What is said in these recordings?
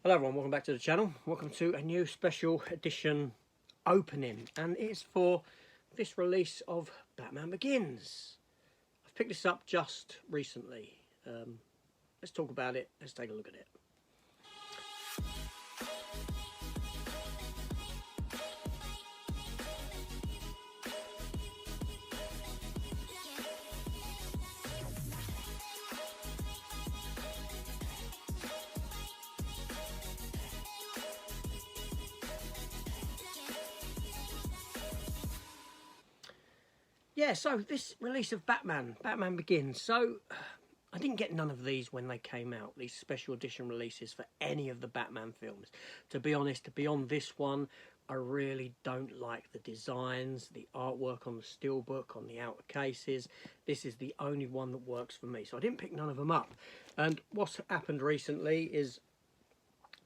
Hello everyone, welcome back to the channel. Welcome to a new special edition opening, and it's for this release of Batman Begins. I've picked this up just recently. Let's talk about it, let's take a look at it. Yeah, so this release of Batman Begins. So I didn't get none of these when they came out, these special edition releases for any of the Batman films. To be honest, beyond this one, I really don't like the designs, the artwork on the steelbook, on the outer cases. This is the only one that works for me, so I didn't pick none of them up. And what's happened recently is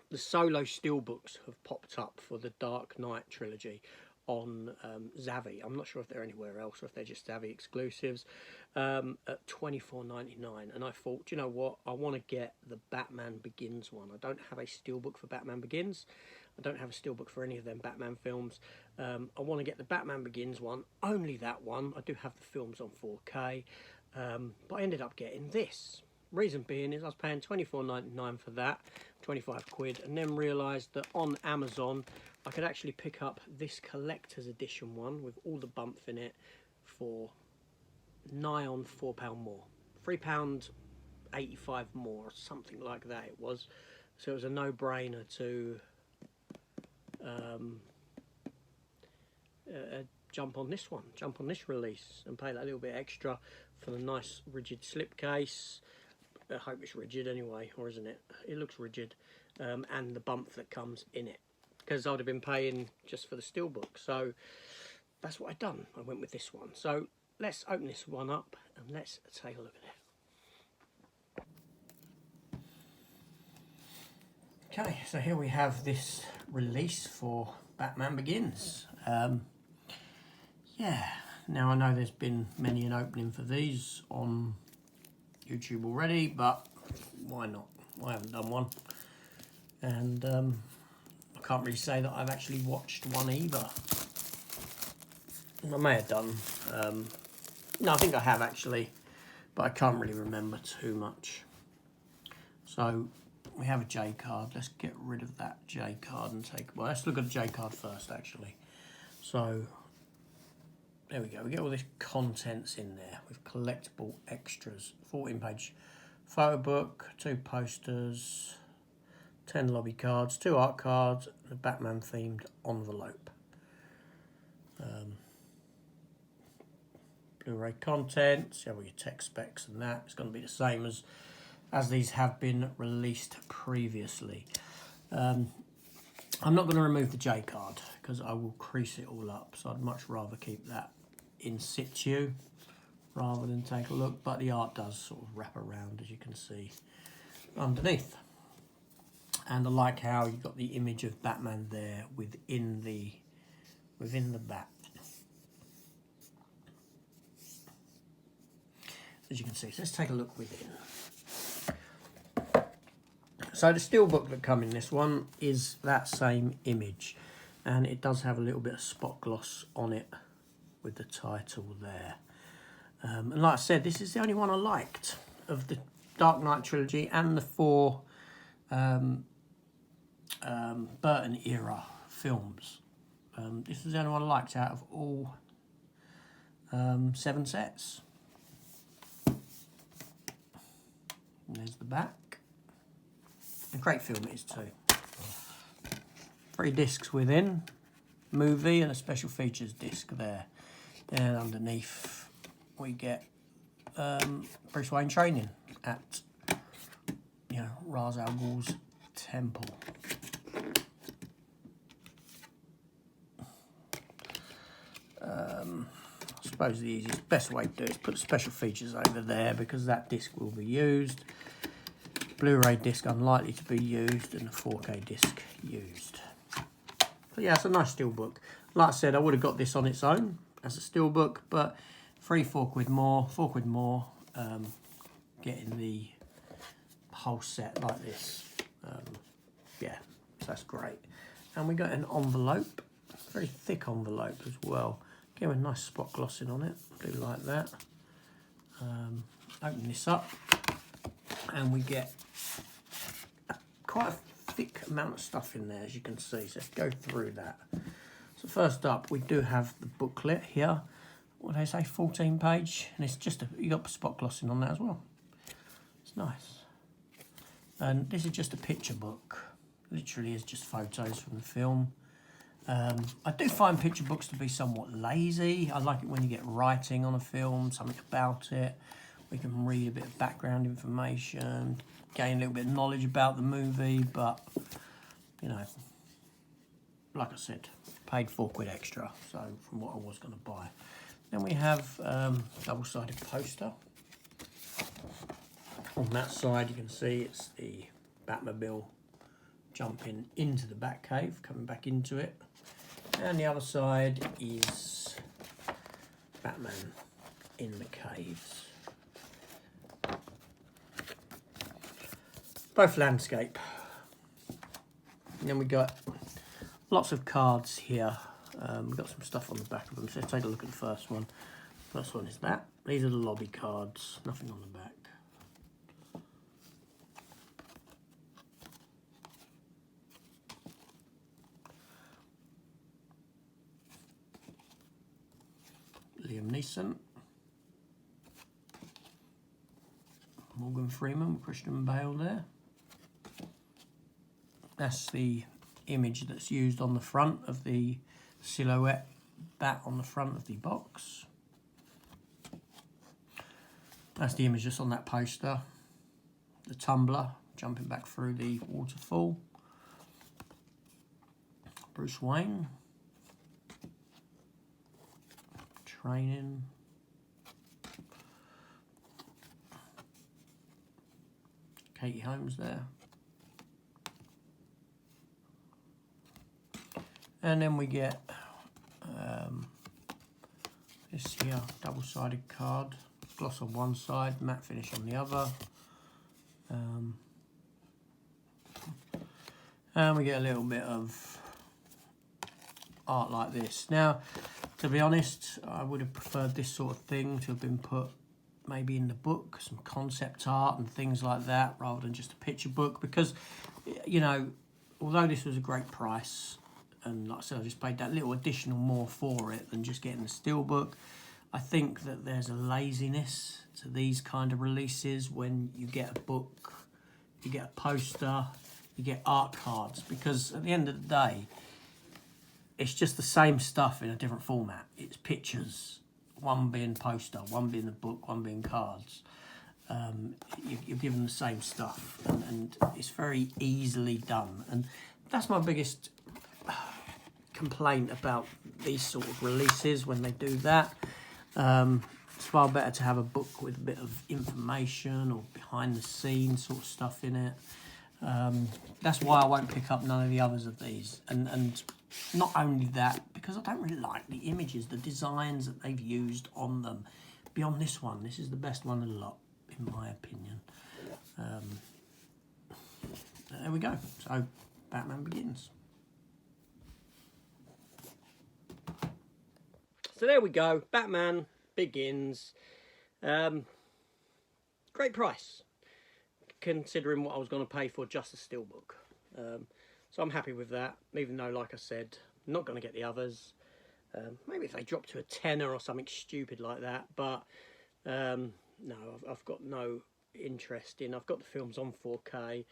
the solo steelbooks have popped up for the Dark Knight trilogy on Zavvi. I'm not sure if they're anywhere else or if they're just Zavvi exclusives, at $24.99. And I thought, you know what, I want to get the Batman Begins one. I don't have a steelbook for Batman Begins. I don't have a steelbook for any of them Batman films. I want to get the Batman Begins one, only that one. I do have the films on 4K, but I ended up getting this. Reason being is I was paying $24.99 for that, 25 quid, and then realised that on Amazon I could actually pick up this collector's edition one with all the bump in it for nigh on £4 more, £3.85 more, or something like that it was. So it was a no-brainer to jump on this one, jump on this release and pay that little bit extra for the nice rigid slipcase. I hope it's rigid anyway, or isn't it? It looks rigid, and the bump that comes in it, because I would have been paying just for the steelbook. So that's what I've done. I went with this one. So let's open this one up and let's take a look at it. Okay, so here we have this release for Batman Begins. Yeah, now I know there's been many an opening for these on YouTube already, but why not? I haven't done one, and I can't really say that I've actually watched one either. I may have done. No, I think I have actually, but I can't really remember too much. So we have a J card. Let's get rid of that J card and take. Well, let's look at the J card first, actually. So there we go. We get all this contents in there with collectible extras. 14-page photo book, 2 posters, 10 lobby cards, 2 art cards, and a Batman themed envelope. Blu-ray contents, you have all your tech specs and that. It's going to be the same as these have been released previously. I'm not going to remove the J card because I will crease it all up, so I'd much rather keep that in situ rather than take a look, but the art does sort of wrap around, as you can see, underneath. And I like how you've got the image of Batman there within the bat. As you can see, so let's take a look within. So the steelbook that come in this one is that same image, and it does have a little bit of spot gloss on it with the title there. And like I said, this is the only one I liked of the Dark Knight trilogy and the 4 Burton era films. This is the only one I liked out of all 7 sets. And there's the back. A great film it is too. 3 discs within, movie and a special features disc there. And underneath we get Bruce Wayne training at, you know, Ra's al Ghul's temple. I suppose the best way to do it is put special features over there, because that disc will be used. Blu-ray disc unlikely to be used, and the 4K disc used. But yeah, it's a nice steelbook. Like I said, I would have got this on its own as a steelbook, but 4 quid more, getting the whole set like this. Yeah, So that's great. And we got an envelope, very thick envelope as well. Again with nice spot glossing on it, do like that. Open this up and we get quite a thick amount of stuff in there, as you can see. So let's go through that. So first up, we do have the booklet here. What do they say, 14 page? And it's just, you got spot glossing on that as well. It's nice. And this is just a picture book. Literally is just photos from the film. I do find picture books to be somewhat lazy. I like it when you get writing on a film, something about it. We can read a bit of background information, gain a little bit of knowledge about the movie, but, you know, like I said, paid £4 extra, so from what I was going to buy. Then we have double-sided poster. On that side, you can see it's the Batmobile jumping into the Batcave, coming back into it. And the other side is Batman in the caves. Both landscape. And then we got lots of cards here. We've got some stuff on the back of them, so let's take a look at the first one. First one is that. These are the lobby cards, nothing on the back. Liam Neeson, Morgan Freeman, Christian Bale there. That's the image that's used on the front of the silhouette bat on the front of the box. That's the image just on that poster. The tumbler jumping back through the waterfall. Bruce Wayne. Training. Katie Holmes there. And then we get this here, double-sided card. Gloss on one side, matte finish on the other. And we get a little bit of art like this. Now, to be honest, I would have preferred this sort of thing to have been put maybe in the book, some concept art and things like that, rather than just a picture book, because, you know, although this was a great price, and like I said, I just paid that little additional more for it than just getting the steelbook, I think that there's a laziness to these kind of releases when you get a book, you get a poster, you get art cards, because at the end of the day, it's just the same stuff in a different format. It's pictures, one being poster, one being the book, one being cards. You're given the same stuff, and it's very easily done. And that's my biggest complaint about these sort of releases when they do that. It's far better to have a book with a bit of information or behind the scenes sort of stuff in it. That's why I won't pick up none of the others of these. And not only that, because I don't really like the images, the designs that they've used on them. Beyond this one, this is the best one of the lot, in my opinion. There we go. So, Batman Begins. So there we go. Batman Begins. Great price, considering what I was going to pay for just a steelbook. So I'm happy with that, even though, like I said, I'm not going to get the others. Maybe if they drop to a tenner or something stupid like that, but no, I've got no interest in. I've got the films on 4K.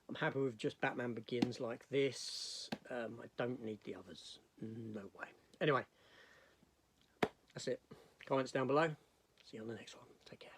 I'm happy with just Batman Begins like this. I don't need the others. No way. Anyway, that's it. Comments down below. See you on the next one. Take care.